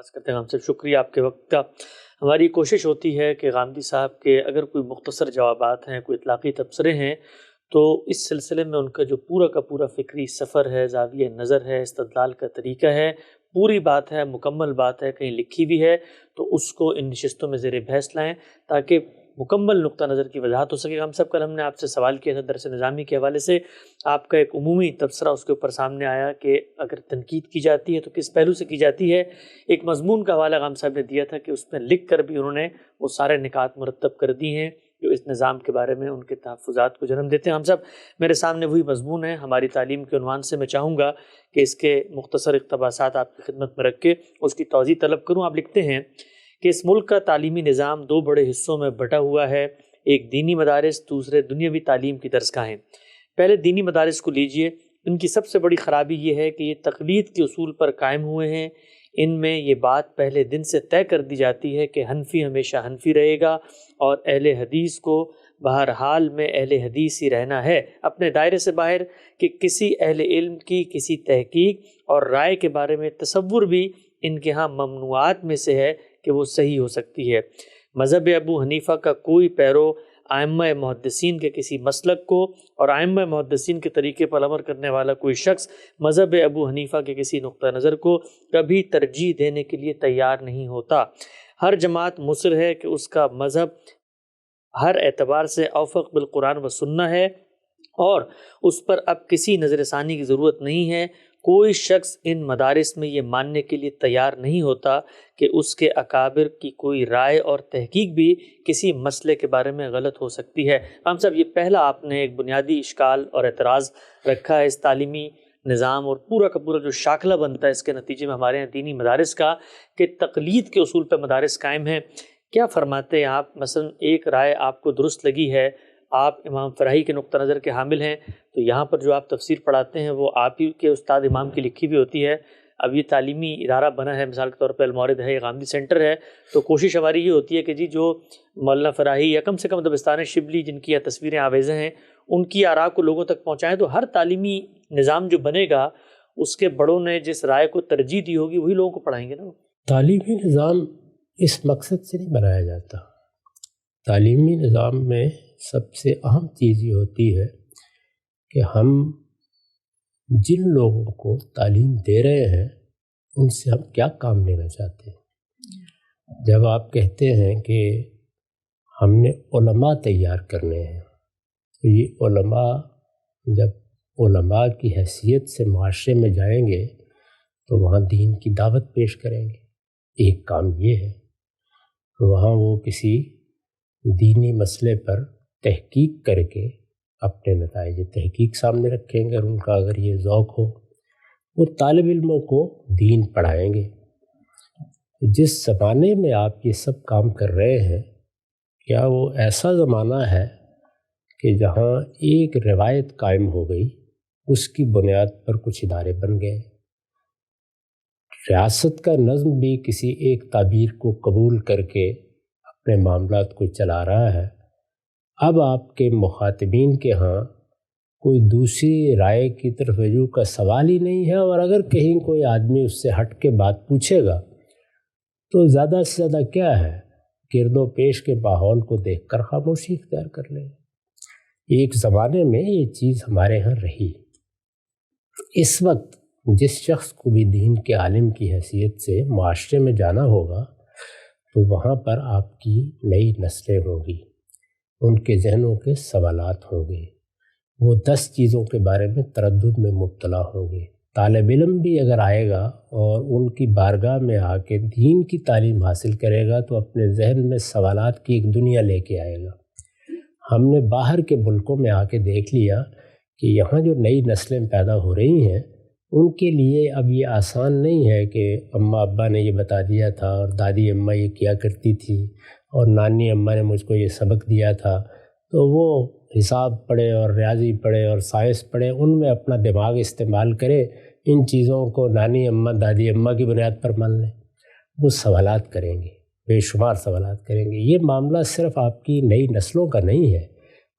آغاز کرتے ہیں ہم سے شکریہ آپ کے وقت کا۔ ہماری کوشش ہوتی ہے کہ غامدی صاحب کے اگر کوئی مختصر جوابات ہیں، کوئی اطلاقی تبصرے ہیں، تو اس سلسلے میں ان کا جو پورا کا پورا فکری سفر ہے، زاویہ نظر ہے، استدلال کا طریقہ ہے، پوری بات ہے، مکمل بات ہے، کہیں لکھی بھی ہے، تو اس کو ان نشستوں میں زیر بحث لائیں تاکہ مکمل نقطہ نظر کی وضاحت ہو سکے۔ ہم سب کل ہم نے آپ سے سوال کیا تھا درس نظامی کے حوالے سے، آپ کا ایک عمومی تبصرہ اس کے اوپر سامنے آیا کہ اگر تنقید کی جاتی ہے تو کس پہلو سے کی جاتی ہے۔ ایک مضمون کا حوالہ غام صاحب نے دیا تھا کہ اس میں لکھ کر بھی انہوں نے وہ سارے نکات مرتب کر دی ہیں جو اس نظام کے بارے میں ان کے تحفظات کو جنم دیتے ہیں۔ ہم سب میرے سامنے وہی مضمون ہے، ہماری تعلیم کے عنوان سے میں چاہوں گا کہ اس کے مختصر اقتباسات آپ کی خدمت میں رکھ کے اس کی توضیح طلب کروں۔ آپ لکھتے ہیں کہ اس ملک کا تعلیمی نظام دو بڑے حصوں میں بٹا ہوا ہے، ایک دینی مدارس، دوسرے دنیاوی تعلیم کی درسگاہیں۔ پہلے دینی مدارس کو لیجئے، ان کی سب سے بڑی خرابی یہ ہے کہ یہ تقلید کے اصول پر قائم ہوئے ہیں۔ ان میں یہ بات پہلے دن سے طے کر دی جاتی ہے کہ حنفی ہمیشہ حنفی رہے گا اور اہل حدیث کو بہرحال میں اہل حدیث ہی رہنا ہے، اپنے دائرے سے باہر کہ کسی اہل علم کی کسی تحقیق اور رائے کے بارے میں تصور بھی ان کے ہاں ممنوعات میں سے ہے کہ وہ صحیح ہو سکتی ہے۔ مذہب ابو حنیفہ کا کوئی پیرو ائمہ محدثین کے کسی مسلک کو اور ائمہ محدثین کے طریقے پر عمل کرنے والا کوئی شخص مذہب ابو حنیفہ کے کسی نقطہ نظر کو کبھی ترجیح دینے کے لیے تیار نہیں ہوتا۔ ہر جماعت مصر ہے کہ اس کا مذہب ہر اعتبار سے اوفق بالقرآن و سنہ ہے اور اس پر اب کسی نظر ثانی کی ضرورت نہیں ہے۔ کوئی شخص ان مدارس میں یہ ماننے کے لیے تیار نہیں ہوتا کہ اس کے اکابر کی کوئی رائے اور تحقیق بھی کسی مسئلے کے بارے میں غلط ہو سکتی ہے۔ ہم صاحب یہ پہلا آپ نے ایک بنیادی اشکال اور اعتراض رکھا ہے اس تعلیمی نظام اور پورا کا پورا جو شاخلہ بنتا ہے اس کے نتیجے میں ہمارے یہاں دینی مدارس کا کہ تقلید کے اصول پہ مدارس قائم ہیں۔ کیا فرماتے ہیں آپ؟ مثلا ایک رائے آپ کو درست لگی ہے، آپ امام فراہی کے نقطہ نظر کے حامل ہیں، تو یہاں پر جو آپ تفسیر پڑھاتے ہیں وہ آپ ہی کے استاد امام کی لکھی بھی ہوتی ہے۔ اب یہ تعلیمی ادارہ بنا ہے، مثال کے طور پہ المورد ہے، غامدی سینٹر ہے، تو کوشش ہماری یہ ہوتی ہے کہ جو مولانا فراہی یا کم سے کم دبستان شبلی جن کی تصویریں آویزیں ہیں ان کی آراء کو لوگوں تک پہنچائیں، تو ہر تعلیمی نظام جو بنے گا اس کے بڑوں نے جس رائے کو ترجیح دی ہوگی وہی لوگوں کو پڑھائیں گے نا۔ تعلیمی نظام اس مقصد سے نہیں بنایا جاتا۔ تعلیمی نظام میں سب سے اہم چیز یہ ہوتی ہے کہ ہم جن لوگوں کو تعلیم دے رہے ہیں ان سے ہم کیا کام لینا چاہتے ہیں۔ جب آپ کہتے ہیں کہ ہم نے علماء تیار کرنے ہیں، تو یہ علماء جب علماء کی حیثیت سے معاشرے میں جائیں گے تو وہاں دین کی دعوت پیش کریں گے۔ ایک کام یہ ہے، وہاں وہ کسی دینی مسئلے پر تحقیق کر کے اپنے نتائج تحقیق سامنے رکھیں گے، اور ان کا اگر یہ ذوق ہو وہ طالب علموں کو دین پڑھائیں گے۔ جس زمانے میں آپ یہ سب کام کر رہے ہیں، کیا وہ ایسا زمانہ ہے کہ جہاں ایک روایت قائم ہو گئی، اس کی بنیاد پر کچھ ادارے بن گئے؟ ریاست کا نظم بھی کسی ایک تعبیر کو قبول کر کے اپنے معاملات کو چلا رہا ہے۔ اب آپ کے مخاطبین کے ہاں کوئی دوسری رائے کی طرف رجوع کا سوال ہی نہیں ہے، اور اگر کہیں کوئی آدمی اس سے ہٹ کے بات پوچھے گا تو زیادہ سے زیادہ کیا ہے، گرد و پیش کے ماحول کو دیکھ کر خاموشی اختیار کر لیں۔ ایک زمانے میں یہ چیز ہمارے ہاں رہی۔ اس وقت جس شخص کو بھی دین کے عالم کی حیثیت سے معاشرے میں جانا ہوگا تو وہاں پر آپ کی نئی نسلیں ہوں گی، ان کے ذہنوں کے سوالات ہوں گے، وہ 10 چیزوں کے بارے میں تردد میں مبتلا ہوں گے۔ طالب علم بھی اگر آئے گا اور ان کی بارگاہ میں آ کے دین کی تعلیم حاصل کرے گا تو اپنے ذہن میں سوالات کی ایک دنیا لے کے آئے گا۔ ہم نے باہر کے ملکوں میں آ کے دیکھ لیا کہ یہاں جو نئی نسلیں پیدا ہو رہی ہیں ان کے لیے اب یہ آسان نہیں ہے کہ اماں ابا نے یہ بتا دیا تھا اور دادی اماں یہ کیا کرتی تھی اور نانی اماں نے مجھ کو یہ سبق دیا تھا، تو وہ حساب پڑھے اور ریاضی پڑھے اور سائنس پڑھے، ان میں اپنا دماغ استعمال کرے، ان چیزوں کو نانی اماں دادی اماں کی بنیاد پر مان لیں۔ وہ سوالات کریں گے، بے شمار سوالات کریں گے۔ یہ معاملہ صرف آپ کی نئی نسلوں کا نہیں ہے،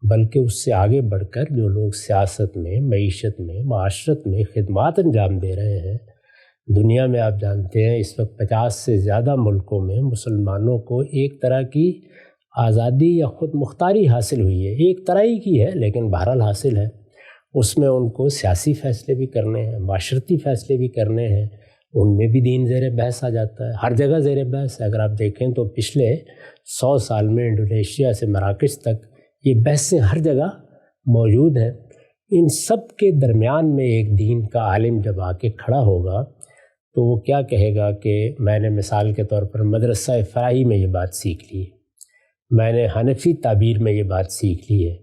بلکہ اس سے آگے بڑھ کر جو لوگ سیاست میں، معیشت میں، معاشرت میں خدمات انجام دے رہے ہیں، دنیا میں آپ جانتے ہیں اس وقت 50 سے زیادہ ملکوں میں مسلمانوں کو ایک طرح کی آزادی یا خود مختاری حاصل ہوئی ہے، ایک طرح ہی کی ہے لیکن بہرحال حاصل ہے۔ اس میں ان کو سیاسی فیصلے بھی کرنے ہیں، معاشرتی فیصلے بھی کرنے ہیں، ان میں بھی دین زیر بحث آ جاتا ہے، ہر جگہ زیر بحث ہے۔ اگر آپ دیکھیں تو پچھلے 100 سال میں انڈونیشیا سے مراکش تک یہ بحثیں ہر جگہ موجود ہیں۔ ان سب کے درمیان میں ایک دین کا عالم جب آ کے کھڑا ہوگا تو وہ کیا کہے گا کہ میں نے مثال کے طور پر مدرسہ فراہی میں یہ بات سیکھ لی ہے، میں نے حنفی تعبیر میں یہ بات سیکھ لی ہے،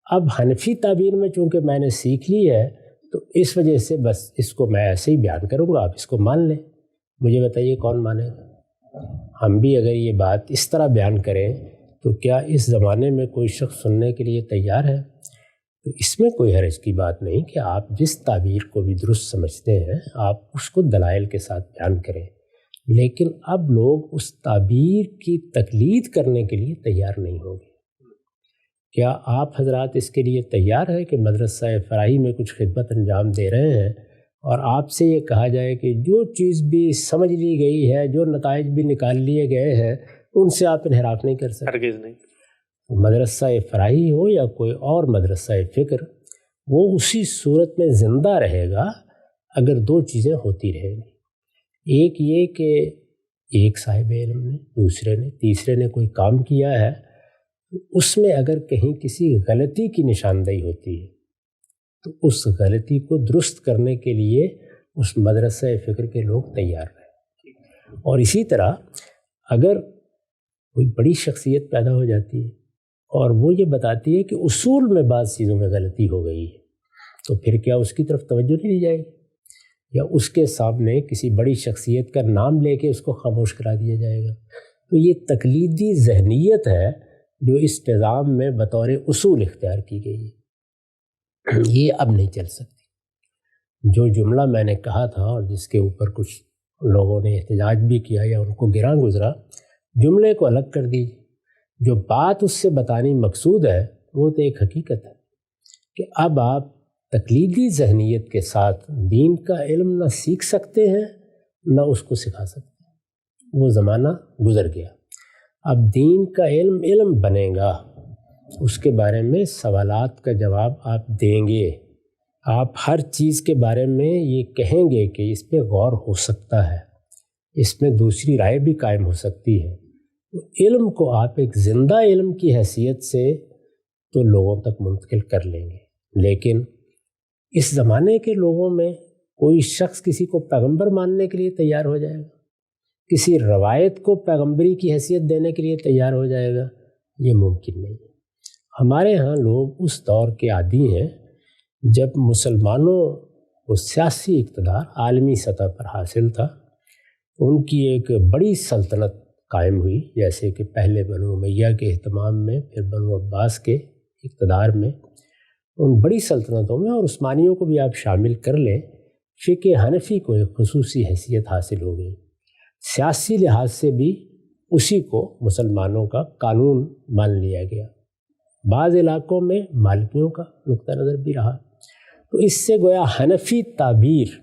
اب حنفی تعبیر میں چونکہ میں نے سیکھ لی ہے تو اس وجہ سے بس اس کو میں ایسے ہی بیان کروں گا، آپ اس کو مان لیں۔ مجھے بتائیے کون مانے گا؟ ہم بھی اگر یہ بات اس طرح بیان کریں تو کیا اس زمانے میں کوئی شخص سننے کے لیے تیار ہے؟ تو اس میں کوئی حرج کی بات نہیں کہ آپ جس تعبیر کو بھی درست سمجھتے ہیں آپ اس کو دلائل کے ساتھ بیان کریں، لیکن اب لوگ اس تعبیر کی تقلید کرنے کے لیے تیار نہیں ہوں گے۔ کیا آپ حضرات اس کے لیے تیار ہیں کہ مدرسہ فراہی میں کچھ خدمت انجام دے رہے ہیں اور آپ سے یہ کہا جائے کہ جو چیز بھی سمجھ لی گئی ہے، جو نتائج بھی نکال لیے گئے ہیں، ان سے آپ انحراف نہیں کر سکتے؟ ہرگز نہیں۔ مدرسہ فراہی ہو یا کوئی اور مدرسہ فکر، وہ اسی صورت میں زندہ رہے گا اگر دو چیزیں ہوتی رہیں گی۔ ایک یہ کہ ایک صاحب علم نے، دوسرے نے، تیسرے نے کوئی کام کیا ہے، اس میں اگر کہیں کسی غلطی کی نشاندہی ہوتی ہے تو اس غلطی کو درست کرنے کے لیے اس مدرسہ فکر کے لوگ تیار رہیں۔ اور اسی طرح اگر کوئی بڑی شخصیت پیدا ہو جاتی ہے اور وہ یہ بتاتی ہے کہ اصول میں بعض چیزوں میں غلطی ہو گئی ہے تو پھر کیا اس کی طرف توجہ نہیں دی جائے گی؟ یا اس کے سامنے کسی بڑی شخصیت کا نام لے کے اس کو خاموش کرا دیا جائے گا؟ تو یہ تقلیدی ذہنیت ہے جو اس نظام میں بطور اصول اختیار کی گئی ہے، یہ اب نہیں چل سکتی۔ جو جملہ میں نے کہا تھا اور جس کے اوپر کچھ لوگوں نے احتجاج بھی کیا یا ان کو گراں گزرا، جملے کو الگ کر دیجیے، جو بات اس سے بتانی مقصود ہے وہ تو ایک حقیقت ہے کہ اب آپ تقلیدی ذہنیت کے ساتھ دین کا علم نہ سیکھ سکتے ہیں نہ اس کو سکھا سکتے ہیں، وہ زمانہ گزر گیا۔ اب دین کا علم بنے گا، اس کے بارے میں سوالات کا جواب آپ دیں گے، آپ ہر چیز کے بارے میں یہ کہیں گے کہ اس پہ غور ہو سکتا ہے، اس میں دوسری رائے بھی قائم ہو سکتی ہے۔ علم کو آپ ایک زندہ علم کی حیثیت سے تو لوگوں تک منتقل کر لیں گے، لیکن اس زمانے کے لوگوں میں کوئی شخص کسی کو پیغمبر ماننے کے لیے تیار ہو جائے گا، کسی روایت کو پیغمبری کی حیثیت دینے کے لیے تیار ہو جائے گا؟ یہ ممکن نہیں ہے۔ ہمارے ہاں لوگ اس دور کے عادی ہیں جب مسلمانوں کو سیاسی اقتدار عالمی سطح پر حاصل تھا، ان کی ایک بڑی سلطنت قائم ہوئی، جیسے کہ پہلے بنو امیہ کے اہتمام میں، پھر بنو عباس کے اقتدار میں، ان بڑی سلطنتوں میں، اور عثمانیوں کو بھی آپ شامل کر لیں، فقہ حنفی کو ایک خصوصی حیثیت حاصل ہو گئی۔ سیاسی لحاظ سے بھی اسی کو مسلمانوں کا قانون مان لیا گیا، بعض علاقوں میں مالکیوں کا نقطہ نظر بھی رہا۔ تو اس سے گویا حنفی تعبیر،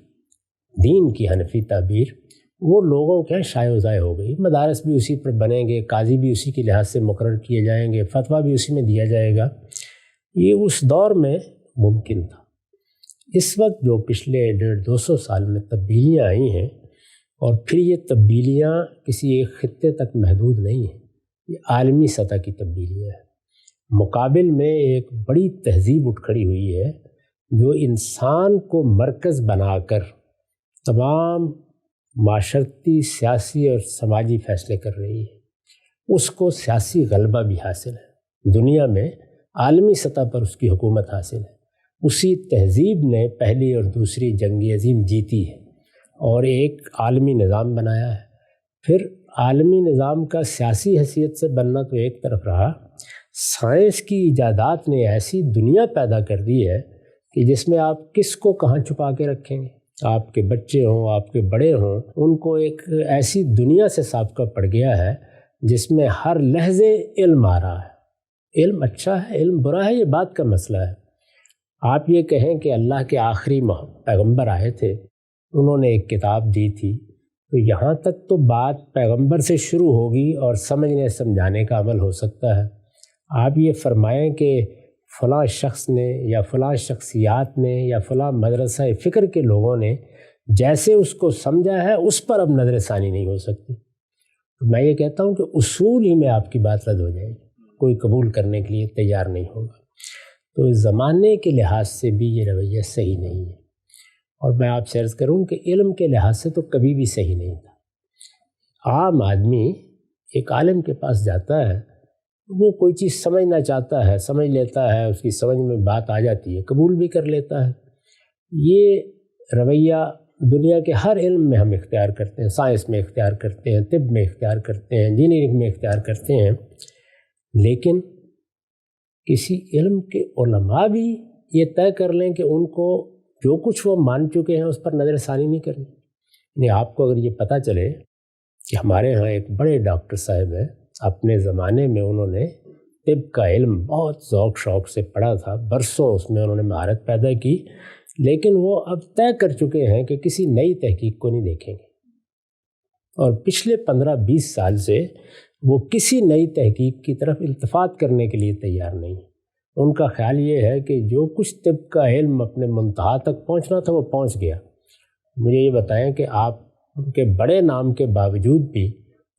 دین کی حنفی تعبیر، وہ لوگوں کے شائع و ضائع ہو گئی۔ مدارس بھی اسی پر بنیں گے، قاضی بھی اسی کے لحاظ سے مقرر کیے جائیں گے، فتویٰ بھی اسی میں دیا جائے گا۔ یہ اس دور میں ممکن تھا۔ اس وقت جو پچھلے 150-200 سال میں تبدیلیاں آئی ہیں، اور پھر یہ تبدیلیاں کسی ایک خطے تک محدود نہیں ہیں، یہ عالمی سطح کی تبدیلیاں ہیں۔ مقابل میں ایک بڑی تہذیب اٹھ کھڑی ہوئی ہے جو انسان کو مرکز بنا کر تمام معاشرتی، سیاسی اور سماجی فیصلے کر رہی ہے۔ اس کو سیاسی غلبہ بھی حاصل ہے، دنیا میں عالمی سطح پر اس کی حکومت حاصل ہے۔ اسی تہذیب نے پہلی اور دوسری جنگ عظیم جیتی ہے اور ایک عالمی نظام بنایا ہے۔ پھر عالمی نظام کا سیاسی حیثیت سے بننا تو ایک طرف رہا، سائنس کی ایجادات نے ایسی دنیا پیدا کر دی ہے کہ جس میں آپ کس کو کہاں چھپا کے رکھیں گے، آپ کے بچے ہوں، آپ کے بڑے ہوں، ان کو ایک ایسی دنیا سے سابقہ پڑ گیا ہے جس میں ہر لحظے علم آ رہا ہے۔ علم اچھا ہے، علم برا ہے، یہ بات کا مسئلہ ہے۔ آپ یہ کہیں کہ اللہ کے آخری پیغمبر آئے تھے انہوں نے ایک کتاب دی تھی، تو یہاں تک تو بات پیغمبر سے شروع ہوگی اور سمجھنے سمجھانے کا عمل ہو سکتا ہے۔ آپ یہ فرمائیں کہ فلاں شخص نے یا فلاں شخصیات نے یا فلاں مدرسہ فکر کے لوگوں نے جیسے اس کو سمجھا ہے اس پر اب نظر ثانی نہیں ہو سکتی۔ میں یہ کہتا ہوں کہ اصول ہی میں آپ کی بات رد ہو جائے گی، کوئی قبول کرنے کے لیے تیار نہیں ہوگا۔ تو اس زمانے کے لحاظ سے بھی یہ رویہ صحیح نہیں ہے، اور میں آپ سے عرض کروں کہ علم کے لحاظ سے تو کبھی بھی صحیح نہیں تھا۔ عام آدمی ایک عالم کے پاس جاتا ہے، وہ کوئی چیز سمجھنا چاہتا ہے، سمجھ لیتا ہے، اس کی سمجھ میں بات آ جاتی ہے، قبول بھی کر لیتا ہے۔ یہ رویہ دنیا کے ہر علم میں ہم اختیار کرتے ہیں، سائنس میں اختیار کرتے ہیں، طب میں اختیار کرتے ہیں، انجینئرنگ میں اختیار کرتے ہیں، لیکن کسی علم کے علماء بھی یہ طے کر لیں کہ ان کو جو کچھ وہ مان چکے ہیں اس پر نظر ثانی نہیں کرنی۔ یعنی آپ کو اگر یہ پتہ چلے کہ ہمارے ہاں ایک بڑے ڈاکٹر صاحب ہیں، اپنے زمانے میں انہوں نے طب کا علم بہت ذوق شوق سے پڑھا تھا، برسوں اس میں انہوں نے مہارت پیدا کی، لیکن وہ اب طے کر چکے ہیں کہ کسی نئی تحقیق کو نہیں دیکھیں گے، اور پچھلے 15-20 سال سے وہ کسی نئی تحقیق کی طرف التفات کرنے کے لیے تیار نہیں۔ ان کا خیال یہ ہے کہ جو کچھ طب کا علم اپنے منتہا تک پہنچنا تھا وہ پہنچ گیا۔ مجھے یہ بتائیں کہ آپ ان کے بڑے نام کے باوجود بھی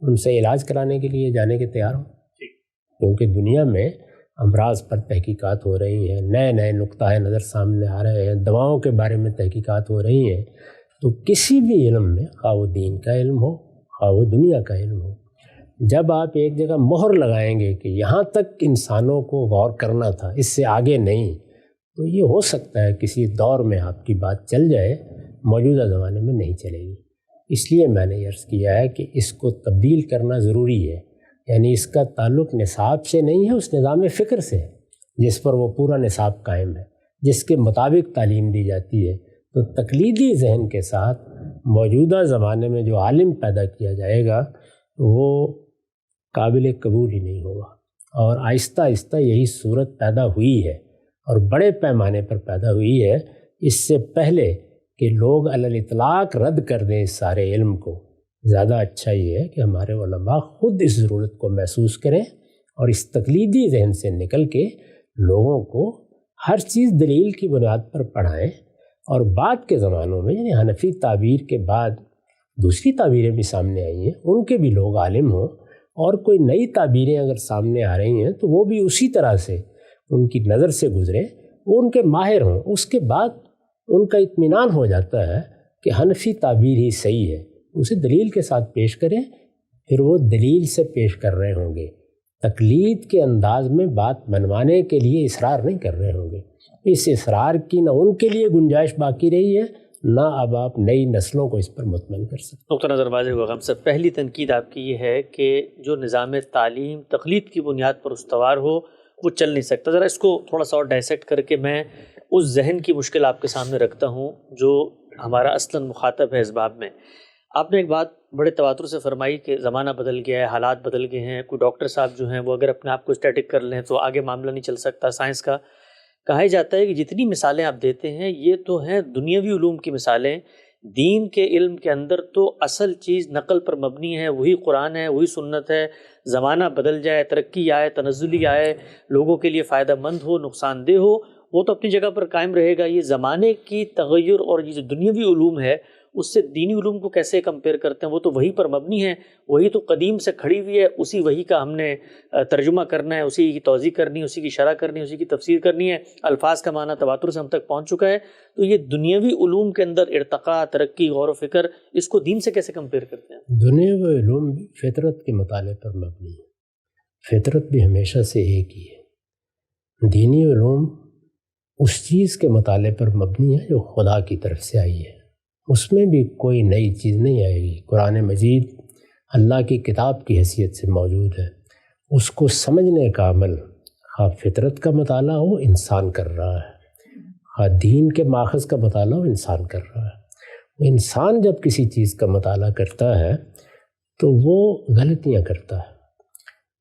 ان سے علاج کرانے کے لیے جانے کے تیار ہوں؟ کیونکہ دنیا میں امراض پر تحقیقات ہو رہی ہیں، نئے نئے نقطۂ نظر سامنے آ رہے ہیں، دواؤں کے بارے میں تحقیقات ہو رہی ہیں، تو کسی بھی علم میں، خواہ وہ دین کا علم ہو خواہ وہ دنیا کا علم ہو، جب آپ ایک جگہ مہر لگائیں گے کہ یہاں تک انسانوں کو غور کرنا تھا، اس سے آگے نہیں، تو یہ ہو سکتا ہے کسی دور میں آپ کی بات چل جائے، موجودہ زمانے میں نہیں چلے گی۔ اس لیے میں نے عرض کیا ہے کہ اس کو تبدیل کرنا ضروری ہے، یعنی اس کا تعلق نصاب سے نہیں ہے، اس نظام فکر سے ہے جس پر وہ پورا نصاب قائم ہے، جس کے مطابق تعلیم دی جاتی ہے۔ تو تقلیدی ذہن کے ساتھ موجودہ زمانے میں جو عالم پیدا کیا جائے گا وہ قابل قبول ہی نہیں ہوگا، اور آہستہ آہستہ یہی صورت پیدا ہوئی ہے اور بڑے پیمانے پر پیدا ہوئی ہے۔ اس سے پہلے کہ لوگ علی الاطلاق رد کر دیں اس سارے علم کو، زیادہ اچھا یہ ہے کہ ہمارے علماء خود اس ضرورت کو محسوس کریں اور اس تقلیدی ذہن سے نکل کے لوگوں کو ہر چیز دلیل کی بنیاد پر پڑھائیں، اور بعد کے زمانوں میں یعنی حنفی تعبیر کے بعد دوسری تعبیریں بھی سامنے آئی ہیں، ان کے بھی لوگ عالم ہوں، اور کوئی نئی تعبیریں اگر سامنے آ رہی ہیں تو وہ بھی اسی طرح سے ان کی نظر سے گزریں، وہ ان کے ماہر ہوں، اس کے بعد ان کا اطمینان ہو جاتا ہے کہ حنفی تعبیر ہی صحیح ہے، اسے دلیل کے ساتھ پیش کریں، پھر وہ دلیل سے پیش کر رہے ہوں گے، تقلید کے انداز میں بات منوانے کے لیے اصرار نہیں کر رہے ہوں گے۔ اس اصرار کی نہ ان کے لیے گنجائش باقی رہی ہے، نہ اب آپ نئی نسلوں کو اس پر مطمئن کر سکتے۔ نقطہ نظر واضح ہوا۔ ہم سب پہلی تنقید آپ کی یہ ہے کہ جو نظام تعلیم تقلید کی بنیاد پر استوار ہو وہ چل نہیں سکتا۔ ذرا اس کو تھوڑا سا اور ڈائسیکٹ کر کے میں اس ذہن کی مشکل آپ کے سامنے رکھتا ہوں جو ہمارا اصلاً مخاطب ہے اس باب میں۔ آپ نے ایک بات بڑے تواتر سے فرمائی کہ زمانہ بدل گیا ہے، حالات بدل گئے ہیں، کوئی ڈاکٹر صاحب جو ہیں وہ اگر اپنے آپ کو اسٹیٹک کر لیں تو آگے معاملہ نہیں چل سکتا سائنس کا۔ کہا ہی جاتا ہے کہ جتنی مثالیں آپ دیتے ہیں یہ تو ہیں دنیاوی علوم کی مثالیں، دین کے علم کے اندر تو اصل چیز نقل پر مبنی ہے، وہی قرآن ہے، وہی سنت ہے۔ زمانہ بدل جائے، ترقی آئے، تنزلی آئے، لوگوں کے لیے فائدہ مند ہو، نقصان دہ ہو، وہ تو اپنی جگہ پر قائم رہے گا۔ یہ زمانے کی تغیر اور یہ جو دنیاوی علوم ہے اس سے دینی علوم کو کیسے کمپیئر کرتے ہیں؟ وہ تو وہی پر مبنی ہے، وہی تو قدیم سے کھڑی ہوئی ہے، اسی وہی کا ہم نے ترجمہ کرنا ہے، اسی کی توضیح کرنی ہے، اسی کی شرح کرنی ہے، اسی کی تفسیر کرنی ہے، الفاظ کا معنی تواتر سے ہم تک پہنچ چکا ہے۔ تو یہ دنیاوی علوم کے اندر ارتقاء، ترقی، غور و فکر، اس کو دین سے کیسے کمپیئر کرتے ہیں؟ دنیاوی علوم بھی فطرت کے مطالعے پر مبنی ہے، فطرت بھی ہمیشہ سے ایک ہی ہے۔ دینی علوم اس چیز کے مطالعے پر مبنی ہے جو خدا کی طرف سے آئی ہے، اس میں بھی کوئی نئی چیز نہیں آئے گی۔ قرآن مجید اللہ کی کتاب کی حیثیت سے موجود ہے، اس کو سمجھنے کا عمل خواہ فطرت کا مطالعہ ہو انسان کر رہا ہے، خواہ دین کے ماخذ کا مطالعہ ہو انسان کر رہا ہے۔ انسان جب کسی چیز کا مطالعہ کرتا ہے تو وہ غلطیاں کرتا ہے،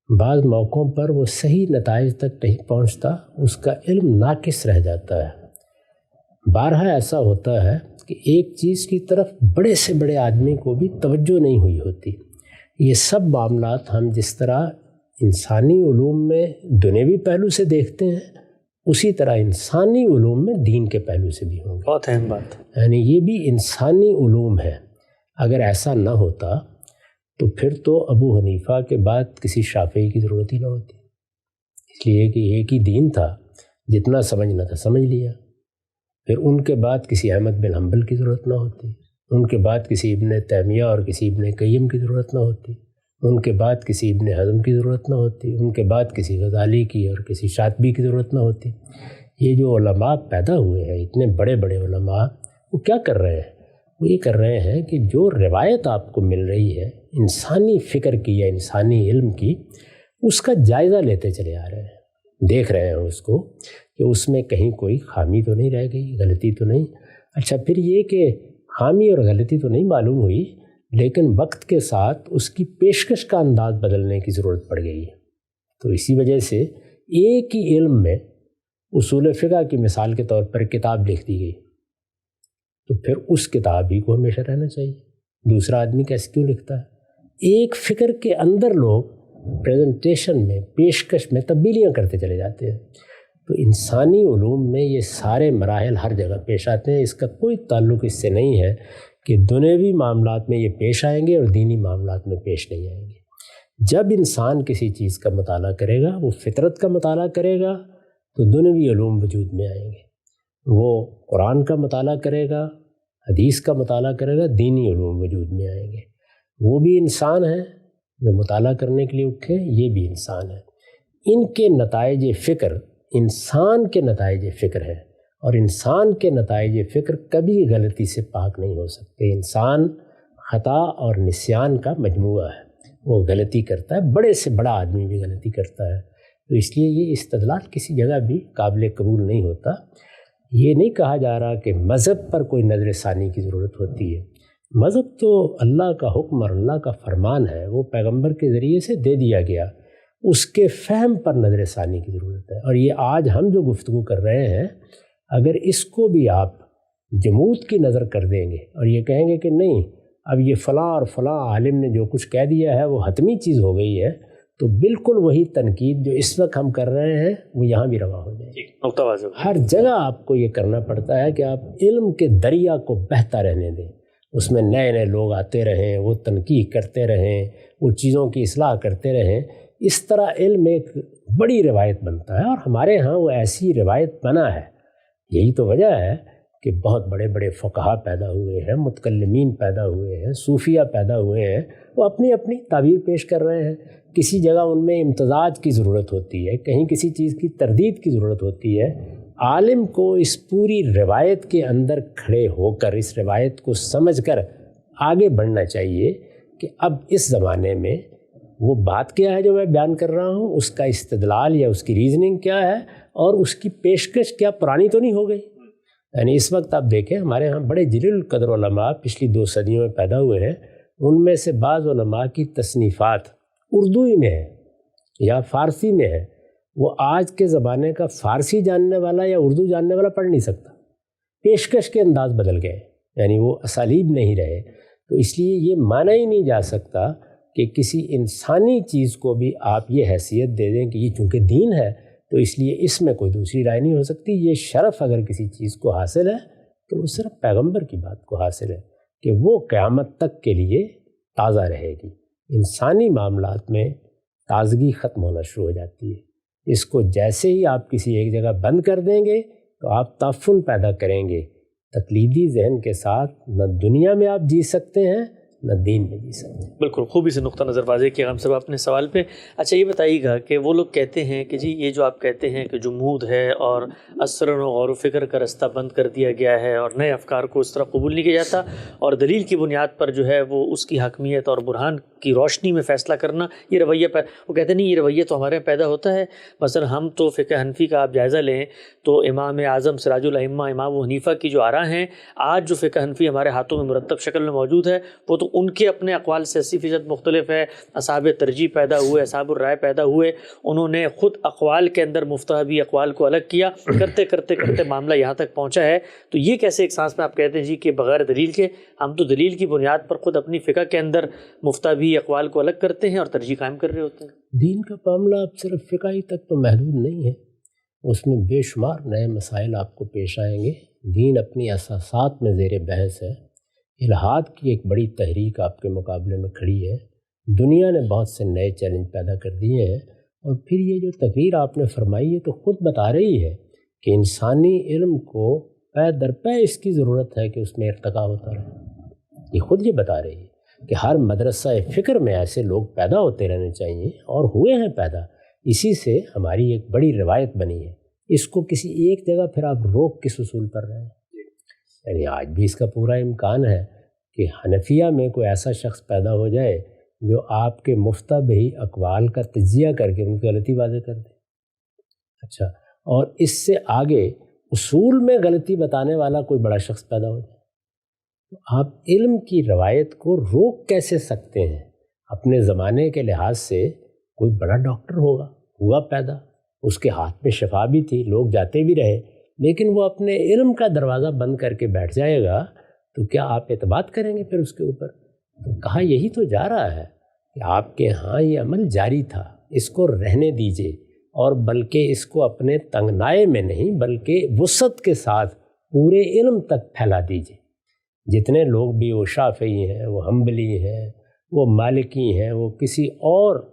بعض موقعوں پر وہ صحیح نتائج تک نہیں پہنچتا، اس کا علم ناقص رہ جاتا ہے۔ بارہا ایسا ہوتا ہے کہ کہ ایک چیز کی طرف بڑے سے بڑے آدمی کو بھی توجہ نہیں ہوئی ہوتی۔ یہ سب معاملات ہم جس طرح انسانی علوم میں دنیوی پہلو سے دیکھتے ہیں، اسی طرح انسانی علوم میں دین کے پہلو سے بھی ہوں گے۔ بہت اہم بات، یعنی یہ بھی انسانی علوم ہے۔ اگر ایسا نہ ہوتا تو پھر تو ابو حنیفہ کے بعد کسی شافعی کی ضرورت ہی نہ ہوتی، اس لیے کہ ایک ہی دین تھا، جتنا سمجھنا تھا سمجھ لیا۔ پھر ان کے بعد کسی احمد بن حنبل کی ضرورت نہ ہوتی، ان کے بعد کسی ابن تیمیہ اور کسی ابن قیم کی ضرورت نہ ہوتی، ان کے بعد کسی ابن حزم کی ضرورت نہ ہوتی، ان کے بعد کسی غزالی کی اور کسی شاطبی کی ضرورت نہ ہوتی۔ یہ جو علماء پیدا ہوئے ہیں، اتنے بڑے بڑے علماء، وہ کیا کر رہے ہیں؟ وہ یہ کر رہے ہیں کہ جو روایت آپ کو مل رہی ہے انسانی فکر کی یا انسانی علم کی، اس کا جائزہ لیتے چلے آ رہے ہیں، دیکھ رہے ہیں اس کو کہ اس میں کہیں کوئی خامی تو نہیں رہ گئی، غلطی تو نہیں۔ اچھا، پھر یہ کہ خامی اور غلطی تو نہیں معلوم ہوئی، لیکن وقت کے ساتھ اس کی پیشکش کا انداز بدلنے کی ضرورت پڑ گئی ہے۔ تو اسی وجہ سے ایک ہی علم میں اصول فقہ کی مثال کے طور پر کتاب لکھ دی گئی، تو پھر اس کتاب ہی کو ہمیشہ رہنا چاہیے۔ دوسرا آدمی کیسے کیوں لکھتا ہے؟ ایک فکر کے اندر لوگ پریزنٹیشن میں، پیشکش میں تبدیلیاں کرتے چلے جاتے ہیں۔ تو انسانی علوم میں یہ سارے مراحل ہر جگہ پیش آتے ہیں۔ اس کا کوئی تعلق اس سے نہیں ہے کہ دنیوی معاملات میں یہ پیش آئیں گے اور دینی معاملات میں پیش نہیں آئیں گے۔ جب انسان کسی چیز کا مطالعہ کرے گا، وہ فطرت کا مطالعہ کرے گا، تو دنیوی علوم وجود میں آئیں گے۔ وہ قرآن کا مطالعہ کرے گا، حدیث کا مطالعہ کرے گا، دینی علوم وجود میں آئیں گے۔ وہ بھی انسان ہیں جو مطالعہ کرنے کے لیے اٹھے، یہ بھی انسان ہے۔ ان کے نتائج فکر انسان کے نتائج فکر ہیں، اور انسان کے نتائج فکر کبھی غلطی سے پاک نہیں ہو سکتے۔ انسان خطا اور نسیان کا مجموعہ ہے، وہ غلطی کرتا ہے، بڑے سے بڑا آدمی بھی غلطی کرتا ہے۔ تو اس لیے یہ استدلال کسی جگہ بھی قابل قبول نہیں ہوتا۔ یہ نہیں کہا جا رہا کہ مذہب پر کوئی نظر ثانی کی ضرورت ہوتی ہے۔ مذہب تو اللہ کا حکم اور اللہ کا فرمان ہے، وہ پیغمبر کے ذریعے سے دے دیا گیا، اس کے فہم پر نظر ثانی کی ضرورت ہے۔ اور یہ آج ہم جو گفتگو کر رہے ہیں، اگر اس کو بھی آپ جمود کی نظر کر دیں گے اور یہ کہیں گے کہ نہیں، اب یہ فلاں اور فلاں عالم نے جو کچھ کہہ دیا ہے وہ حتمی چیز ہو گئی ہے، تو بالکل وہی تنقید جو اس وقت ہم کر رہے ہیں وہ یہاں بھی روا ہو جائے گی۔ ہر جگہ آپ کو یہ کرنا پڑتا ہے کہ آپ علم کے دریا کو بہتا رہنے دیں، اس میں نئے نئے لوگ آتے رہیں، وہ تنقید کرتے رہیں، وہ چیزوں کی اصلاح کرتے رہیں۔ اس طرح علم ایک بڑی روایت بنتا ہے، اور ہمارے ہاں وہ ایسی روایت بنا ہے۔ یہی تو وجہ ہے کہ بہت بڑے بڑے فقہا پیدا ہوئے ہیں، متکلمین پیدا ہوئے ہیں، صوفیہ پیدا ہوئے ہیں، وہ اپنی اپنی تعبیر پیش کر رہے ہیں۔ کسی جگہ ان میں امتزاج کی ضرورت ہوتی ہے، کہیں کسی چیز کی تردید کی ضرورت ہوتی ہے۔ عالم کو اس پوری روایت کے اندر کھڑے ہو کر، اس روایت کو سمجھ کر آگے بڑھنا چاہیے کہ اب اس زمانے میں وہ بات کیا ہے جو میں بیان کر رہا ہوں، اس کا استدلال یا اس کی ریزننگ کیا ہے، اور اس کی پیشکش کیا پرانی تو نہیں ہو گئی۔ یعنی اس وقت آپ دیکھیں ہمارے ہاں بڑے جلیل القدر علماء پچھلی 2 صدیوں میں پیدا ہوئے ہیں، ان میں سے بعض علماء کی تصنیفات اردو ہی میں ہے یا فارسی میں ہے، وہ آج کے زمانے کا فارسی جاننے والا یا اردو جاننے والا پڑھ نہیں سکتا۔ پیشکش کے انداز بدل گئے، یعنی وہ اسالیب نہیں رہے۔ تو اس لیے یہ مانا ہی نہیں جا سکتا کہ کسی انسانی چیز کو بھی آپ یہ حیثیت دے دیں کہ یہ چونکہ دین ہے تو اس لیے اس میں کوئی دوسری رائے نہیں ہو سکتی۔ یہ شرف اگر کسی چیز کو حاصل ہے تو وہ صرف پیغمبر کی بات کو حاصل ہے کہ وہ قیامت تک کے لیے تازہ رہے گی۔ انسانی معاملات میں تازگی ختم ہونا شروع ہو جاتی ہے۔ اس کو جیسے ہی آپ کسی ایک جگہ بند کر دیں گے تو آپ تعفن پیدا کریں گے۔ تقلیدی ذہن کے ساتھ نہ دنیا میں آپ جی سکتے ہیں نہ دین میں جی سکتے ہیں۔ بالکل خوبی سے نقطہ نظر واضح کیا غام صاحب اپنے سوال پہ۔ اچھا یہ بتائیے گا کہ وہ لوگ کہتے ہیں کہ جی یہ جو آپ کہتے ہیں کہ جمود ہے اور اثر و غور و فکر کا رستہ بند کر دیا گیا ہے اور نئے افکار کو اس طرح قبول نہیں کیا جاتا، اور دلیل کی بنیاد پر جو ہے وہ اس کی حاکمیت اور برہان کی روشنی میں فیصلہ کرنا، یہ رویہ وہ کہتے ہیں نہیں، یہ رویہ تو ہمارے پیدا ہوتا ہے۔ مثلا ہم تو فقہ حنفی کا آپ جائزہ لیں تو امام اعظم سراج الائمہ امام ابو حنیفہ کی جو آراء ہیں، آج جو فقہ حنفی ہمارے ہاتھوں میں مرتب شکل میں موجود ہے، وہ تو ان کے اپنے اقوال سے 80% مختلف ہے، اصحاب ترجیح پیدا ہوئے، اصحاب الرائے پیدا ہوئے، انہوں نے خود اقوال کے اندر مفتہبی اقوال کو الگ کیا، کرتے کرتے کرتے معاملہ یہاں تک پہنچا ہے۔ تو یہ کیسے ایک سانس میں آپ کہتے ہیں جی کہ بغیر دلیل کے؟ ہم تو دلیل کی بنیاد پر خود اپنی فقہ کے اندر مفتہبی اقوال کو الگ کرتے ہیں اور ترجیح قائم کر رہے ہوتے ہیں۔ دین کا معاملہ اب صرف فقہ ہی تک تو محدود نہیں ہے، اس میں بے شمار نئے مسائل آپ کو پیش آئیں گے۔ دین اپنی اساسات میں زیر بحث ہے، الحاد کی ایک بڑی تحریک آپ کے مقابلے میں کھڑی ہے، دنیا نے بہت سے نئے چیلنج پیدا کر دیے ہیں، اور پھر یہ جو تقریر آپ نے فرمائی ہے تو خود بتا رہی ہے کہ انسانی علم کو پے در پے اس کی ضرورت ہے کہ اس میں ارتقا ہوتا رہے۔ یہ خود یہ بتا رہی ہے کہ ہر مدرسہ فکر میں ایسے لوگ پیدا ہوتے رہنے چاہیے، اور ہوئے ہیں پیدا۔ اسی سے ہماری ایک بڑی روایت بنی ہے، اس کو کسی ایک جگہ پھر آپ روک کس اصول پر رہے ہیں؟ یعنی آج بھی اس کا پورا امکان ہے کہ حنفیہ میں کوئی ایسا شخص پیدا ہو جائے جو آپ کے مفتبی اقوال کا تجزیہ کر کے ان کی غلطی واضح کر دے۔ اچھا، اور اس سے آگے اصول میں غلطی بتانے والا کوئی بڑا شخص پیدا ہو جائے، تو آپ علم کی روایت کو روک کیسے سکتے ہیں؟ اپنے زمانے کے لحاظ سے کوئی بڑا ڈاکٹر ہوگا، ہوا پیدا، اس کے ہاتھ میں شفا بھی تھی، لوگ جاتے بھی رہے، لیکن وہ اپنے علم کا دروازہ بند کر کے بیٹھ جائے گا تو کیا آپ اعتماد کریں گے پھر اس کے اوپر؟ تو کہا یہی تو جا رہا ہے کہ آپ کے ہاں یہ عمل جاری تھا، اس کو رہنے دیجئے، اور بلکہ اس کو اپنے تنگنائے میں نہیں بلکہ وسعت کے ساتھ پورے علم تک پھیلا دیجئے۔ جتنے لوگ بھی وہ شافعی ہیں، وہ حنبلی ہیں، وہ مالکی ہیں، وہ کسی اور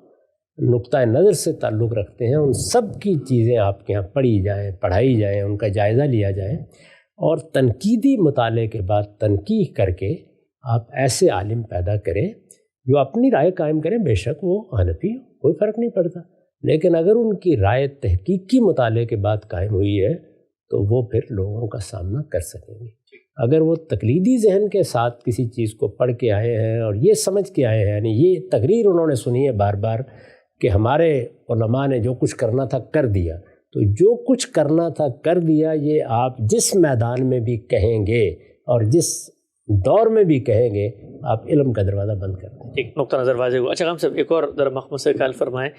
نقطہ نظر سے تعلق رکھتے ہیں، ان سب کی چیزیں آپ کے ہاں پڑھی جائیں، پڑھائی جائیں، ان کا جائزہ لیا جائے، اور تنقیدی مطالعے کے بعد تنقیح کر کے آپ ایسے عالم پیدا کریں جو اپنی رائے قائم کریں۔ بے شک وہ حنفی ہو، کوئی فرق نہیں پڑتا، لیکن اگر ان کی رائے تحقیقی مطالعے کے بعد قائم ہوئی ہے تو وہ پھر لوگوں کا سامنا کر سکیں گے۔ اگر وہ تقلیدی ذہن کے ساتھ کسی چیز کو پڑھ کے آئے ہیں اور یہ سمجھ کے آئے ہیں، یعنی یہ تقریر انہوں نے سنی ہے بار بار کہ ہمارے علماء نے جو کچھ کرنا تھا کر دیا، تو جو کچھ کرنا تھا کر دیا یہ آپ جس میدان میں بھی کہیں گے اور جس دور میں بھی کہیں گے، آپ علم کا دروازہ بند کر دیں۔ ایک نقطہ نظر واضح ہوا۔ اچھا غام صاحب، ایک اور ذرا مخمص سے خیال فرمائیں۔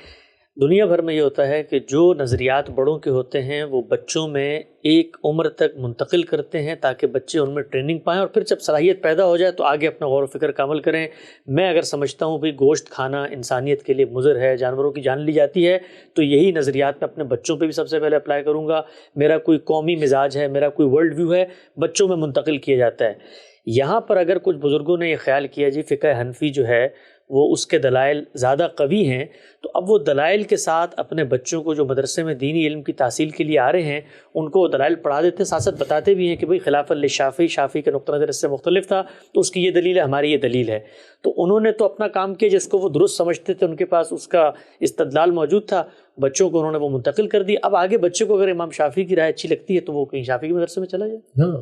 دنیا بھر میں یہ ہوتا ہے کہ جو نظریات بڑوں کے ہوتے ہیں وہ بچوں میں ایک عمر تک منتقل کرتے ہیں تاکہ بچے ان میں ٹریننگ پائیں، اور پھر جب صلاحیت پیدا ہو جائے تو آگے اپنا غور و فکر کا عمل کریں۔ میں اگر سمجھتا ہوں بھئی گوشت کھانا انسانیت کے لیے مضر ہے، جانوروں کی جان لی جاتی ہے، تو یہی نظریات میں اپنے بچوں پہ بھی سب سے پہلے اپلائی کروں گا۔ میرا کوئی قومی مزاج ہے، میرا کوئی ورلڈ ویو ہے، بچوں میں منتقل کیا جاتا ہے۔ یہاں پر اگر کچھ بزرگوں نے یہ خیال کیا جی فقہ حنفی جو ہے وہ اس کے دلائل زیادہ قوی ہیں، تو اب وہ دلائل کے ساتھ اپنے بچوں کو جو مدرسے میں دینی علم کی تحصیل کے لیے آ رہے ہیں ان کو دلائل پڑھا دیتے ہیں، ساتھ ساتھ بتاتے بھی ہیں کہ بھئی خلاف للشافعی، شافعی کا نقطہ نظر اس سے مختلف تھا تو اس کی یہ دلیل ہے، ہماری یہ دلیل ہے۔ تو انہوں نے تو اپنا کام کیا جس کو وہ درست سمجھتے تھے، ان کے پاس اس کا استدلال موجود تھا، بچوں کو انہوں نے وہ منتقل کر دیا۔ اب آگے بچے کو اگر امام شافعی کی رائے اچھی لگتی ہے تو وہ کہیں شافعی کے مدرسے میں چلا جائے۔ ہاں،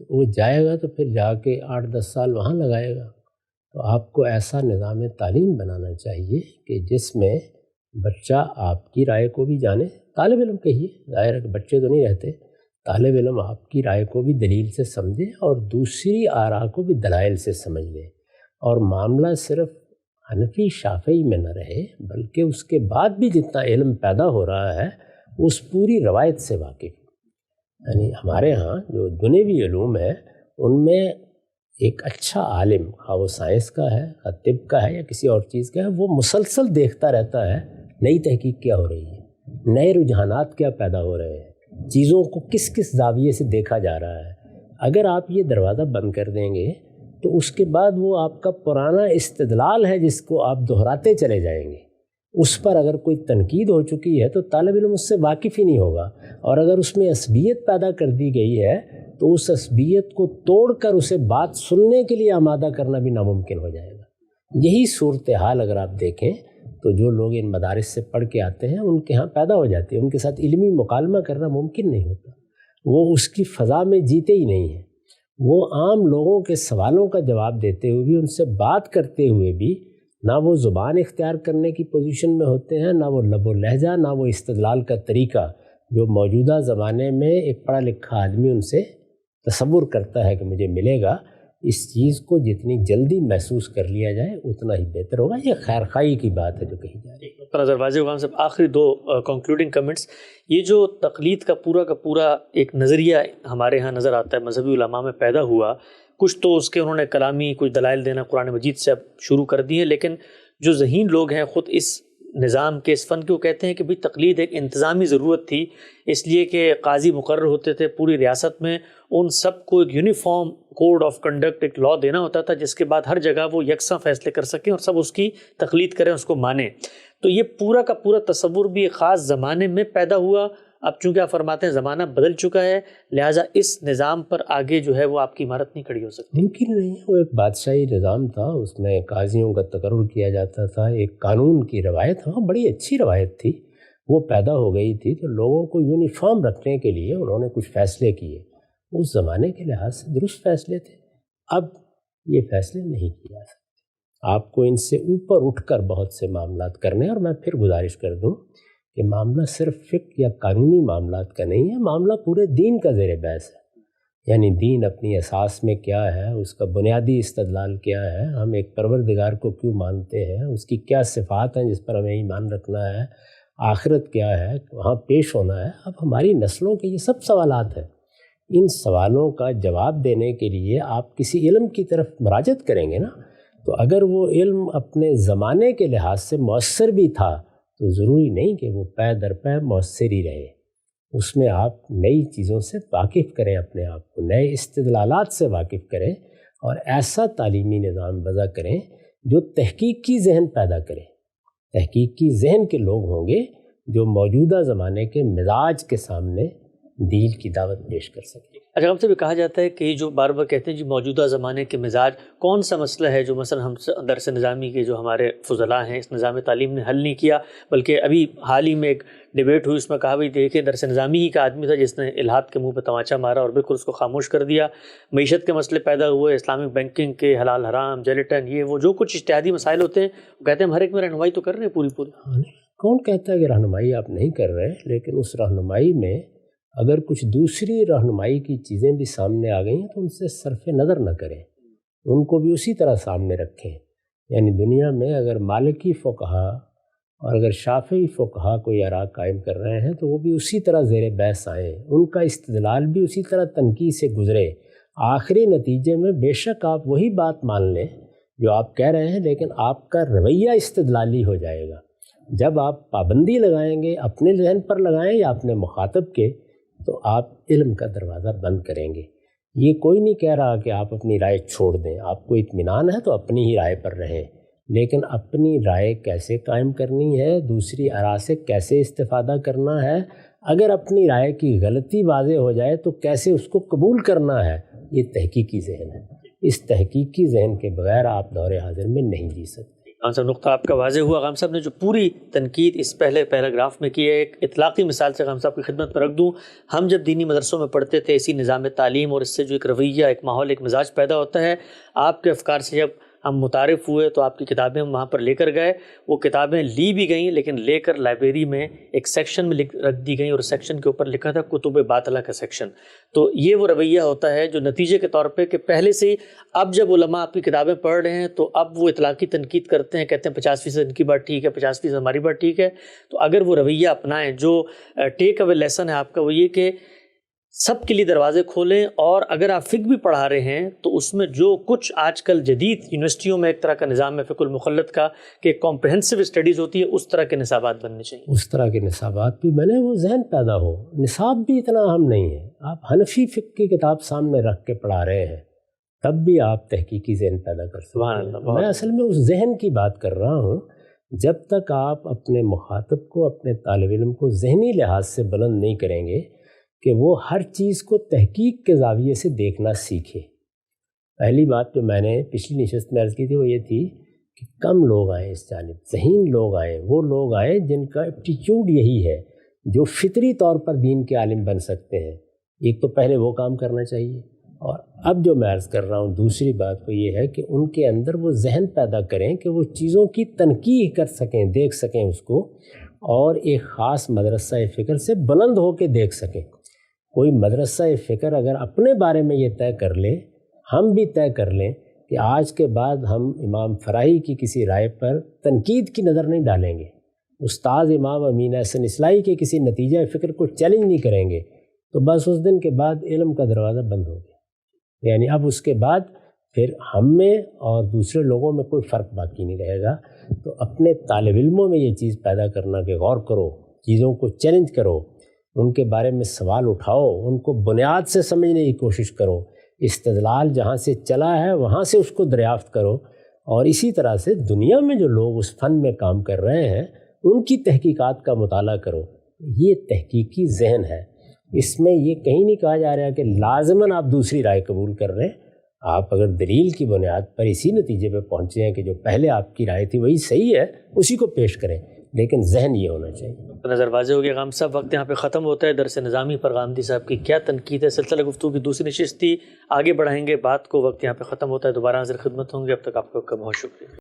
وہ جائے گا تو پھر جا کے 8-10 سال وہاں لگائے گا۔ تو آپ کو ایسا نظام تعلیم بنانا چاہیے کہ جس میں بچہ آپ کی رائے کو بھی جانے، طالب علم کہیے، ظاہر ہے کہ بچے تو نہیں رہتے، طالب علم آپ کی رائے کو بھی دلیل سے سمجھے اور دوسری آراء کو بھی دلائل سے سمجھ لے، اور معاملہ صرف حنفی شافعی میں نہ رہے بلکہ اس کے بعد بھی جتنا علم پیدا ہو رہا ہے اس پوری روایت سے واقف۔ یعنی ہمارے ہاں جو دنیوی علوم ہے ان میں ایک اچھا عالم، خواہ وہ سائنس کا ہے، طب کا ہے یا کسی اور چیز کا ہے، وہ مسلسل دیکھتا رہتا ہے نئی تحقیق کیا ہو رہی ہے، نئے رجحانات کیا پیدا ہو رہے ہیں، چیزوں کو کس کس زاویے سے دیکھا جا رہا ہے۔ اگر آپ یہ دروازہ بند کر دیں گے تو اس کے بعد وہ آپ کا پرانا استدلال ہے جس کو آپ دہراتے چلے جائیں گے، اس پر اگر کوئی تنقید ہو چکی ہے تو طالب علم اس سے واقف ہی نہیں ہوگا، اور اگر اس میں عصبیت پیدا کر دی گئی ہے تو اس عصبیت کو توڑ کر اسے بات سننے کے لیے آمادہ کرنا بھی ناممکن ہو جائے گا۔ یہی صورتحال اگر آپ دیکھیں تو جو لوگ ان مدارس سے پڑھ کے آتے ہیں ان کے ہاں پیدا ہو جاتی ہے، ان کے ساتھ علمی مکالمہ کرنا ممکن نہیں ہوتا، وہ اس کی فضا میں جیتے ہی نہیں ہیں، وہ عام لوگوں کے سوالوں کا جواب دیتے ہوئے بھی، ان سے بات کرتے ہوئے بھی نہ وہ زبان اختیار کرنے کی پوزیشن میں ہوتے ہیں، نہ وہ لب و لہجہ، نہ وہ استدلال کا طریقہ جو موجودہ زمانے میں ایک پڑھا لکھا آدمی ان سے تصور کرتا ہے کہ مجھے ملے گا۔ اس چیز کو جتنی جلدی محسوس کر لیا جائے اتنا ہی بہتر ہوگا. یہ خیر خواہی کی بات ہے جو کہی جا رہی ہے. نظر واضح ہوگا صاحب، آخری دو کنکلوڈنگ کمنٹس. یہ جو تقلید کا پورا ایک نظریہ ہمارے ہاں نظر آتا ہے، مذہبی علماء میں پیدا ہوا، کچھ تو اس کے انہوں نے کلامی کچھ دلائل دینا قرآن مجید سے اب شروع کر دی ہے، لیکن جو ذہین لوگ ہیں خود اس نظام کے اس فن کو کہتے ہیں کہ بھی تقلید ایک انتظامی ضرورت تھی، اس لیے کہ قاضی مقرر ہوتے تھے پوری ریاست میں، ان سب کو ایک یونیفارم کوڈ آف کنڈکٹ، ایک لا دینا ہوتا تھا جس کے بعد ہر جگہ وہ یکساں فیصلے کر سکیں اور سب اس کی تقلید کریں، اس کو مانیں. تو یہ پورا کا پورا تصور بھی ایک خاص زمانے میں پیدا ہوا. اب چونکہ آپ فرماتے ہیں زمانہ بدل چکا ہے، لہٰذا اس نظام پر آگے جو ہے وہ آپ کی عمارت نہیں کھڑی ہو سکتی. ممکن نہیں ہے. وہ ایک بادشاہی نظام تھا، اس میں قاضیوں کا تقرر کیا جاتا تھا، ایک قانون کی روایت، ہاں بڑی اچھی روایت تھی، وہ پیدا ہو گئی تھی. تو لوگوں کو یونیفارم رکھنے کے لیے انہوں نے کچھ فیصلے کیے، اس زمانے کے لحاظ سے درست فیصلے تھے. اب یہ فیصلے نہیں کیے جا سکتے. آپ کو ان سے اوپر اٹھ کر بہت سے معاملات کرنے. اور میں پھر گزارش کر دوں کہ معاملہ صرف فقہ یا قانونی معاملات کا نہیں ہے، معاملہ پورے دین کا زیر بحث ہے. یعنی دین اپنی اساس میں کیا ہے، اس کا بنیادی استدلال کیا ہے، ہم ایک پروردگار کو کیوں مانتے ہیں، اس کی کیا صفات ہیں جس پر ہمیں ایمان رکھنا ہے، آخرت کیا ہے، وہاں پیش ہونا ہے. اب ہماری نسلوں کے یہ سب سوالات ہیں. ان سوالوں کا جواب دینے کے لیے آپ کسی علم کی طرف مراجعت کریں گے نا، تو اگر وہ علم اپنے زمانے کے لحاظ سے مؤثر بھی تھا تو ضروری نہیں کہ وہ پے در پے مؤثر ہی رہے. اس میں آپ نئی چیزوں سے واقف کریں، اپنے آپ کو نئے استدلالات سے واقف کریں اور ایسا تعلیمی نظام وضع کریں جو تحقیقی ذہن پیدا کرے. تحقیقی ذہن کے لوگ ہوں گے جو موجودہ زمانے کے مزاج کے سامنے دین کی دعوت پیش کر سکیں. اچھا، ہم سے بھی کہا جاتا ہے کہ یہ جو بار بار کہتے ہیں جی موجودہ زمانے کے مزاج، کون سا مسئلہ ہے جو مثلا ہم درس نظامی کے جو ہمارے فضلاء ہیں اس نظام تعلیم نے حل نہیں کیا، بلکہ ابھی حال ہی میں ایک ڈیبیٹ ہوئی، اس میں کہا بھی دیکھیں درس نظامی ہی کا آدمی تھا جس نے الہاد کے منہ پہ تماچا مارا اور بالکل اس کو خاموش کر دیا. معیشت کے مسئلے پیدا ہوئے، اسلامک بینکنگ کے، حلال حرام، جیلیٹن، یہ وہ جو کچھ اجتہادی مسائل ہوتے ہیں، وہ کہتے ہیں ہم ہر ایک میں رہنمائی تو کر رہے ہیں پوری. کون کہتا ہے کہ رہنمائی آپ نہیں کر رہے، لیکن اس رہنمائی میں اگر کچھ دوسری رہنمائی کی چیزیں بھی سامنے آ گئی ہیں تو ان سے صرف نظر نہ کریں، ان کو بھی اسی طرح سامنے رکھیں. یعنی دنیا میں اگر مالکی فقہا اور اگر شافعی فقہا کوئی آراء قائم کر رہے ہیں تو وہ بھی اسی طرح زیر بحث آئیں، ان کا استدلال بھی اسی طرح تنقید سے گزرے. آخری نتیجے میں بے شک آپ وہی بات مان لیں جو آپ کہہ رہے ہیں، لیکن آپ کا رویہ استدلالی ہو جائے گا. جب آپ پابندی لگائیں گے، اپنے ذہن پر لگائیں یا اپنے مخاطب کے، تو آپ علم کا دروازہ بند کریں گے. یہ کوئی نہیں کہہ رہا کہ آپ اپنی رائے چھوڑ دیں، آپ کو اطمینان ہے تو اپنی ہی رائے پر رہیں، لیکن اپنی رائے کیسے قائم کرنی ہے، دوسری آراء سے کیسے استفادہ کرنا ہے، اگر اپنی رائے کی غلطی واضح ہو جائے تو کیسے اس کو قبول کرنا ہے، یہ تحقیقی ذہن ہے. اس تحقیقی ذہن کے بغیر آپ دور حاضر میں نہیں جی سکتے. خان صاحب نقطہ آپ کا واضح ہوا. خان صاحب نے جو پوری تنقید اس پہلے پیراگراف میں کی ہے، ایک اطلاقی مثال سے خان صاحب کی خدمت میں رکھ دوں. ہم جب دینی مدرسوں میں پڑھتے تھے، اسی نظام تعلیم اور اس سے جو ایک رویہ، ایک ماحول، ایک مزاج پیدا ہوتا ہے، آپ کے افکار سے جب ہم متعارف ہوئے تو آپ کی کتابیں ہم وہاں پر لے کر گئے. وہ کتابیں لی بھی گئیں لیکن لے کر لائبریری میں ایک سیکشن میں رکھ دی گئیں، اور سیکشن کے اوپر لکھا تھا کتب باطلہ کا سیکشن. تو یہ وہ رویہ ہوتا ہے جو نتیجے کے طور پہ کہ پہلے سے اب جب علماء آپ کی کتابیں پڑھ رہے ہیں تو اب وہ اطلاقی تنقید کرتے ہیں، کہتے ہیں 50% ان کی بات ٹھیک ہے، 50% ہماری بات ٹھیک ہے. تو اگر وہ رویہ اپنائیں، جو ٹیک اوے لیسن ہے آپ کا وہ یہ کہ سب کے لیے دروازے کھولیں، اور اگر آپ فقہ بھی پڑھا رہے ہیں تو اس میں جو کچھ آج کل جدید یونیورسٹیوں میں ایک طرح کا نظام ہے فقہ المخلط کا کہ کمپریہنسو اسٹڈیز ہوتی ہے، اس طرح کے نصابات بننے چاہیے. اس طرح کے نصابات بھی بنے، وہ ذہن پیدا ہو. نصاب بھی اتنا اہم نہیں ہے. آپ حنفی فقہ کی کتاب سامنے رکھ کے پڑھا رہے ہیں تب بھی آپ تحقیقی ذہن پیدا کر سکتے ہیں. میں اصل میں اس ذہن کی بات کر رہا ہوں. جب تک آپ اپنے مخاطب کو، اپنے طالب علم کو ذہنی لحاظ سے بلند نہیں کریں گے کہ وہ ہر چیز کو تحقیق کے زاویے سے دیکھنا سیکھے. پہلی بات جو میں نے پچھلی نشست میں عرض کی تھی وہ یہ تھی کہ کم لوگ آئیں اس جانب، ذہین لوگ آئیں، وہ لوگ آئیں جن کا ایپٹیچیوڈ یہی ہے، جو فطری طور پر دین کے عالم بن سکتے ہیں. ایک تو پہلے وہ کام کرنا چاہیے. اور اب جو میں عرض کر رہا ہوں دوسری بات وہ یہ ہے کہ ان کے اندر وہ ذہن پیدا کریں کہ وہ چیزوں کی تنقید کر سکیں، دیکھ سکیں اس کو، اور ایک خاص مدرسہ فکر سے بلند ہو کے دیکھ سکیں. کوئی مدرسہ فکر اگر اپنے بارے میں یہ طے کر لے ہم بھی طے کر لیں کہ آج کے بعد ہم امام فراہی کی کسی رائے پر تنقید کی نظر نہیں ڈالیں گے، استاد امام امین احسن اصلاحی کے کسی نتیجہ فکر کو چیلنج نہیں کریں گے، تو بس اس دن کے بعد علم کا دروازہ بند ہو گیا۔ یعنی اب اس کے بعد پھر ہم میں اور دوسرے لوگوں میں کوئی فرق باقی نہیں رہے گا۔ تو اپنے طالب علموں میں یہ چیز پیدا کرنا کہ غور کرو، چیزوں کو چیلنج کرو، ان کے بارے میں سوال اٹھاؤ، ان کو بنیاد سے سمجھنے کی کوشش کرو، استدلال جہاں سے چلا ہے وہاں سے اس کو دریافت کرو، اور اسی طرح سے دنیا میں جو لوگ اس فن میں کام کر رہے ہیں ان کی تحقیقات کا مطالعہ کرو۔ یہ تحقیقی ذہن ہے، اس میں یہ کہیں نہیں کہا جا رہا کہ لازماً آپ دوسری رائے قبول کر رہے ہیں۔ آپ اگر دلیل کی بنیاد پر اسی نتیجے پہ پہنچے ہیں کہ جو پہلے آپ کی رائے تھی وہی صحیح ہے، اسی کو پیش کریں، لیکن ذہن یہ ہونا چاہیے۔ نظر واضح ہو گیا غام صاحب، وقت یہاں پہ ختم ہوتا ہے۔ درس نظامی پر غامدی صاحب کی کیا تنقید ہے، سلسلہ گفتگو کی دوسری نشست تھی، آگے بڑھائیں گے بات کو، وقت یہاں پہ ختم ہوتا ہے، دوبارہ حاضر خدمت ہوں گے، اب تک آپ کا بہت شکریہ۔